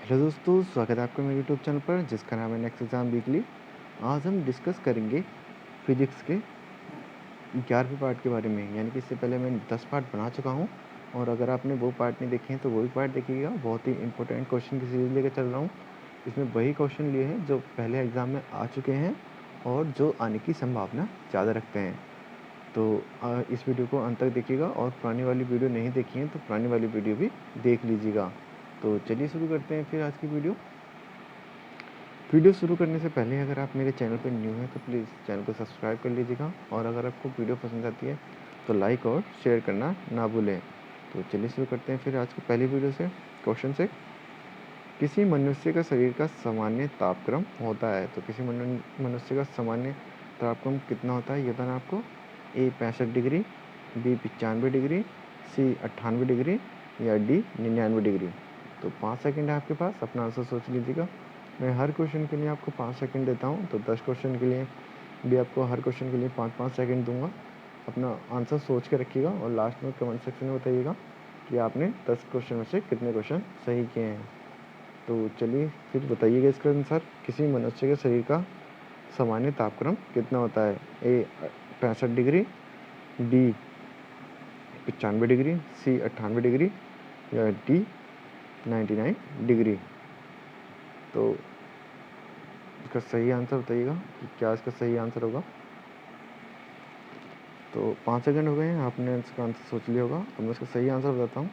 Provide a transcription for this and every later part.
Hello दोस्तों, स्वागत है आपका मेरे यूट्यूब चैनल पर जिसका नाम है नेक्स्ट एग्ज़ाम वीकली। आज हम डिस्कस करेंगे फिजिक्स के 11वें पार्ट के बारे में। यानी कि इससे पहले मैं 10 पार्ट बना चुका हूं, और अगर आपने वो पार्ट नहीं देखे हैं तो वो भी पार्ट देखिएगा। बहुत ही इंपॉर्टेंट क्वेश्चन की सीरीज लेकर चल रहा हूँ। इसमें वही क्वेश्चन लिए हैं जो पहले एग्ज़ाम में आ चुके हैं और जो आने की संभावना ज़्यादा रखते हैं। तो इस वीडियो को अंत तक देखिएगा, और पुरानी वाली वीडियो नहीं देखी है तो पुरानी वाली वीडियो भी देख लीजिएगा। तो चलिए शुरू करते हैं फिर आज की वीडियो शुरू करने से पहले अगर आप मेरे चैनल पर न्यू हैं तो प्लीज़ चैनल को सब्सक्राइब कर लीजिएगा, और अगर आपको वीडियो पसंद आती है तो लाइक और शेयर करना ना भूलें। तो चलिए शुरू करते हैं फिर आज की पहली वीडियो से, क्वेश्चन से। किसी मनुष्य का शरीर का सामान्य तापक्रम होता है, तो किसी मनुष्य का सामान्य तापक्रम कितना होता है ये बताना आपको। ए 65 डिग्री, बी 95 डिग्री, सी 98 डिग्री, या डी 99 डिग्री। तो 5 सेकंड है आपके पास, अपना आंसर सोच लीजिएगा। मैं हर क्वेश्चन के लिए आपको 5 सेकंड देता हूँ, तो 10 क्वेश्चन के लिए भी आपको हर क्वेश्चन के लिए 5-5 सेकंड दूंगा। अपना आंसर सोच के रखिएगा और लास्ट में कमेंट सेक्शन में बताइएगा कि आपने 10 क्वेश्चन में से कितने क्वेश्चन सही किए हैं। तो चलिए फिर बताइएगा इसके अनुसार किसी मनुष्य के शरीर का सामान्य तापक्रम कितना होता है। ए 65 डिग्री, बी 95 डिग्री, सी 98 डिग्री, या डी 99 डिग्री। तो इसका सही आंसर बताइएगा कि क्या इसका सही आंसर होगा। तो 5 सेकंड हो गए हैं, आपने इसका आंसर सोच लिया होगा। अब मैं इसका सही आंसर बताता हूँ।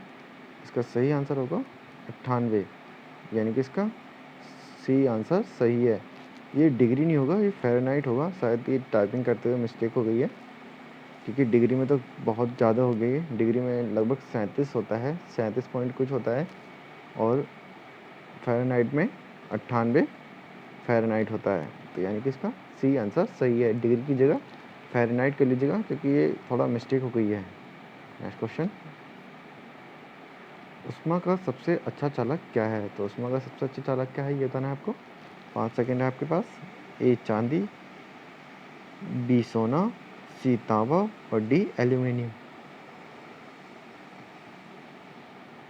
इसका सही आंसर होगा 98, यानी कि इसका सी आंसर सही है। ये डिग्री नहीं होगा, ये फ़ारेनहाइट होगा। शायद ये टाइपिंग करते हुए मिस्टेक हो गई है, क्योंकि डिग्री में तो बहुत ज़्यादा हो गई है। डिग्री में लगभग 37 होता है, 37 पॉइंट कुछ होता है, और फ़ारेनहाइट में 98 फ़ारेनहाइट होता है। तो यानी कि इसका सी आंसर सही है। डिग्री की जगह फ़ारेनहाइट कर लीजिएगा, क्योंकि ये थोड़ा मिस्टेक हो गई है। नेक्स्ट क्वेश्चन, ऊष्मा का सबसे अच्छा चालक क्या है। तो ऊष्मा का सबसे अच्छा चालक क्या है ये बताना है आपको। 5 सेकंड है आपके पास। ए चांदी, बी सोना, सी तांबा, और डी एल्यूमिनियम।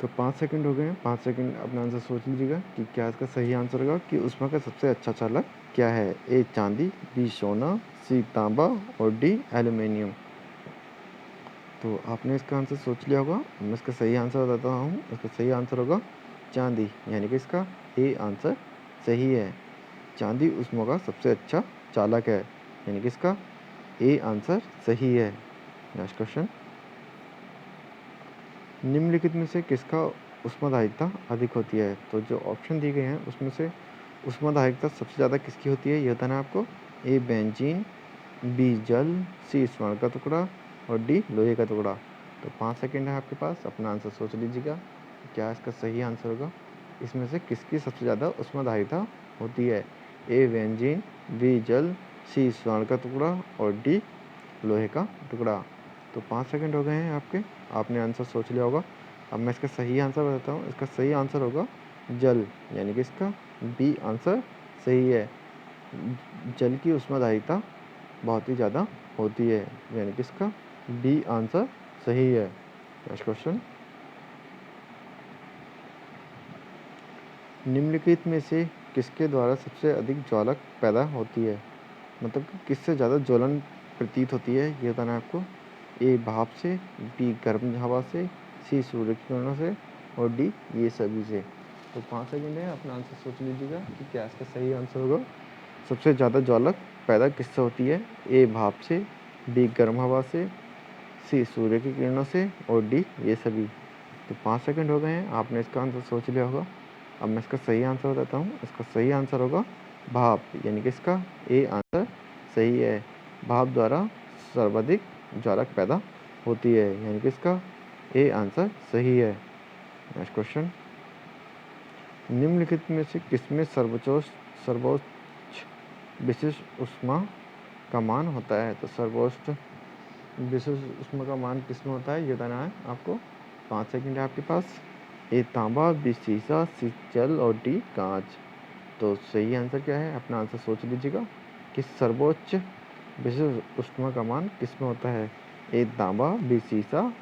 तो 5 सेकंड हो गए हैं। 5 सेकंड अपना आंसर सोच लीजिएगा कि क्या इसका सही आंसर होगा कि ऊष्मा का सबसे अच्छा चालक क्या है। ए चांदी, बी सोना, सी तांबा, और डी एल्यूमिनियम। तो आपने इसका आंसर सोच लिया होगा। मैं इसका सही आंसर बताता हूँ। इसका सही आंसर होगा चांदी, यानी कि इसका ए आंसर सही है। चांदी ऊष्मा का सबसे अच्छा चालक है, यानी कि इसका ए आंसर सही है। नेक्स्ट क्वेश्चन, निम्नलिखित में से किसका ऊष्माधारिता अधिक होती है। तो जो ऑप्शन दिए गए हैं उसमें से ऊष्माधारिता सबसे ज़्यादा किसकी होती है ये बताना है आपको। ए बेंजीन, बी जल, सी स्वर्ण का टुकड़ा, और डी लोहे का टुकड़ा। तो 5 सेकंड है आपके पास, अपना आंसर सोच लीजिएगा क्या इसका सही आंसर होगा। इसमें से किसकी सबसे ज़्यादा ऊष्माधारिता होती है। ए बेंजीन, बी जल, सी स्वर्ण का टुकड़ा, और डी लोहे का टुकड़ा। तो 5 सेकंड हो गए हैं आपके, आपने आंसर सोच लिया होगा। अब मैं इसका सही आंसर बताता हूँ। इसका सही आंसर होगा जल, यानी कि इसका बी आंसर सही है। जल की ऊष्माधारिता बहुत ही ज़्यादा होती है, यानी कि इसका बी आंसर सही है। नेक्स्ट क्वेश्चन, निम्नलिखित में से किसके द्वारा सबसे अधिक ज्वालक पैदा होती है। मतलब कि किससे ज़्यादा ज्वलन प्रतीत होती है ये बताना है आपको। ए भाप से, बी गर्म हवा से, सी सूर्य की किरणों से, और डी ये सभी से। तो 5 सेकंड है, अपना आंसर सोच लीजिएगा कि क्या इसका सही आंसर होगा। सबसे ज़्यादा ज्वालक पैदा किससे होती है। ए भाप से, बी गर्म हवा से, सी सूर्य की किरणों से, और डी ये सभी। तो 5 सेकंड हो गए हैं, आपने इसका आंसर सोच लिया होगा। अब मैं इसका सही आंसर बताता हूँ। इसका सही आंसर होगा भाप, यानी कि इसका ए आंसर सही है। भाप द्वारा सर्वाधिक ज्वालक पैदा होती है, यानी कि इसका ए आंसर सही है। नेक्स्ट क्वेश्चन, निम्नलिखित में से किसमें सर्वोच्च विशिष्ट ऊष्मा का मान होता है। तो सर्वोच्च विशिष्ट ऊष्मा का मान किसमें होता है ये बताना है आपको। 5 सेकंड है आपके पास। ए तांबा, बी सीसा, सी जल, और डी कांच। तो सही आंसर क्या है, अपना आंसर सोच लीजिएगा कि सर्वोच्च विशिष्ट ऊष्मा का मान किसमें होता है। ए तांबा, बी सीसा,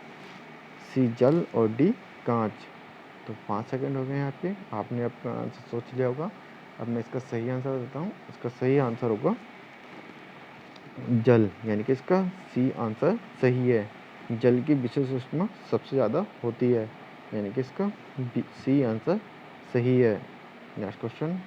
सी जल, और डी कांच। तो 5 सेकंड हो गए हैं आपके। आपने अपना आंसर सोच लिया होगा। अब मैं इसका सही आंसर देता हूँ। इसका सही आंसर होगा जल, यानी कि इसका सी आंसर सही है। जल की विशेष ऊष्मा सबसे ज़्यादा होती है, यानी कि इसका सी आंसर सही है। Next question.